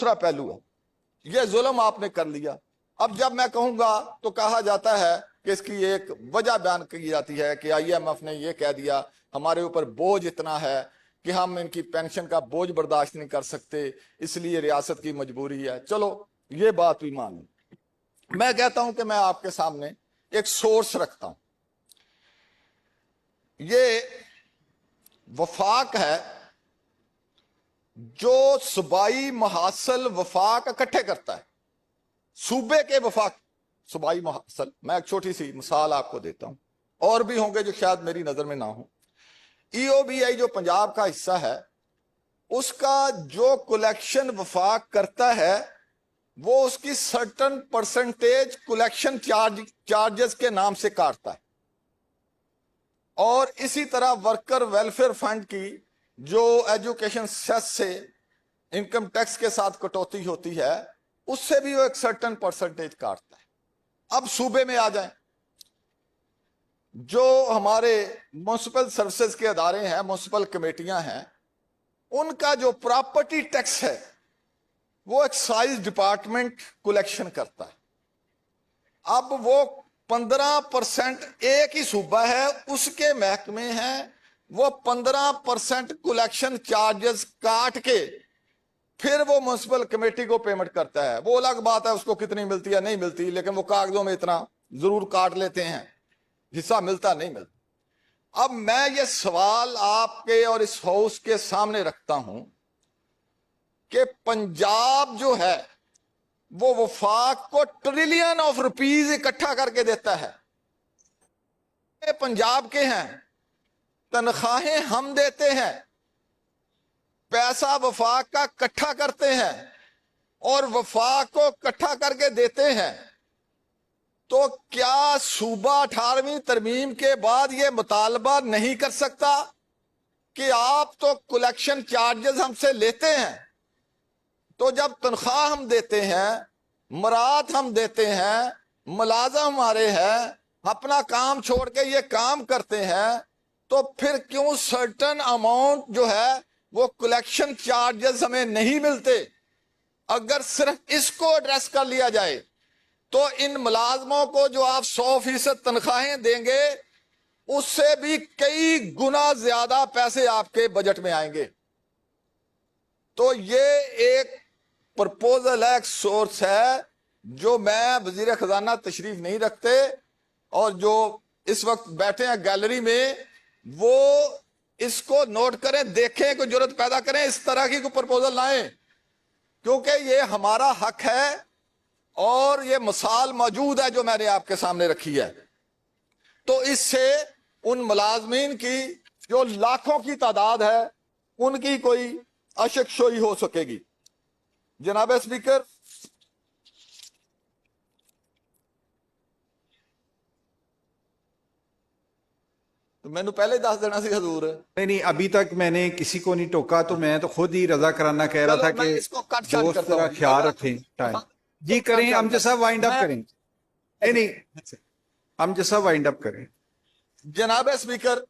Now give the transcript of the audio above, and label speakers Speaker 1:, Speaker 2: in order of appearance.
Speaker 1: दूसरा पहलू है, ये जुल्म आपने कर लिया। अब जब मैं कहूंगा तो कहा जाता है कि इसकी एक वजह बयान की जाती है कि IMF ने ये कह दिया हमारे ऊपर बोझ इतना है कि हम इनकी पेंशन का बोझ बर्दाश्त नहीं कर सकते, इसलिए रियासत की मजबूरी है। चलो ये बात भी मान ली। मैं कहता हूं कि मैं आपके सामने एक सोर्स रखता हूं। ये वफाक है जो सूबाई महासल वफाक इकट्ठे करता है। सूबे के वफाक सूबाई महासल, मैं एक छोटी सी मिसाल आपको देता हूं, और भी होंगे जो शायद मेरी नजर में ना हो। EOBI जो पंजाब का हिस्सा है, उसका जो कलेक्शन वफाक करता है वो उसकी सर्टन परसेंटेज कलेक्शन चार्जेस के नाम से काटता है। और इसी तरह वर्कर वेलफेयर फंड की जो एजुकेशन सेस से इनकम टैक्स के साथ कटौती होती है, उससे भी वो एक सर्टन परसेंटेज काटता है। अब सूबे में आ जाएं, जो हमारे म्युनिसिपल सर्विसेज के अदारे हैं, म्युनिसिपल कमेटियां हैं, उनका जो प्रॉपर्टी टैक्स है वो एक्साइज डिपार्टमेंट कलेक्शन करता है। अब वो 15% एक ही सूबा है, उसके महकमे हैं, वो 15% कलेक्शन चार्जेस काट के फिर वो म्युनिसिपल कमेटी को पेमेंट करता है। वो अलग बात है उसको कितनी मिलती है नहीं मिलती, लेकिन वो कागजों में इतना जरूर काट लेते हैं, हिस्सा मिलता नहीं मिलता। अब मैं ये सवाल आपके और इस हाउस के सामने रखता हूं कि पंजाब जो है वो वफाक को ट्रिलियन ऑफ रुपीज इकट्ठा करके देता है। ये पंजाब के हैं, तनख्वाहें हम देते हैं, पैसा वफाक का इकट्ठा करते हैं और वफाक को इकट्ठा करके देते हैं। तो क्या सूबा 18वीं तरमीम के बाद ये मुतालबा नहीं कर सकता कि आप तो कलेक्शन चार्जेस हमसे लेते हैं, तो जब तनख्वाह हम देते हैं, मरात हम देते हैं, मुलाज़म हमारे हैं, अपना काम छोड़ के ये काम करते हैं, तो फिर क्यों सर्टन अमाउंट जो है वो कलेक्शन चार्जेस हमें नहीं मिलते? अगर सिर्फ इसको एड्रेस कर लिया जाए तो इन मुलाजमों को जो आप 100% तनख्वाहें देंगे उससे भी कई गुना ज्यादा पैसे आपके बजट में आएंगे। तो ये एक प्रपोजल है, एक सोर्स है जो मैं वजीर खजाना तशरीफ नहीं रखते और जो इस वक्त बैठे हैं गैलरी में, वो इसको नोट करें, देखें, कोई जरूरत पैदा करें, इस तरह की कोई प्रपोजल लाएं, क्योंकि ये हमारा हक है और ये मिसाल मौजूद है जो मैंने आपके सामने रखी है। तो इससे उन मुलाजमीन की जो लाखों की तादाद है उनकी कोई अशकशोई हो सकेगी। जनाब स्पीकर, तो मैंने पहले दस देना सी हजूर।
Speaker 2: नहीं, अभी तक मैंने किसी को नहीं टोका, तो मैं तो खुद ही रजा कराना कह रहा था कि दोस्त का ख्याल रखें टाइम। जी करें, हम जैसा वाइंड अप करें। नहीं, हम जैसा वाइंड अप करें।
Speaker 1: जनाब स्पीकर,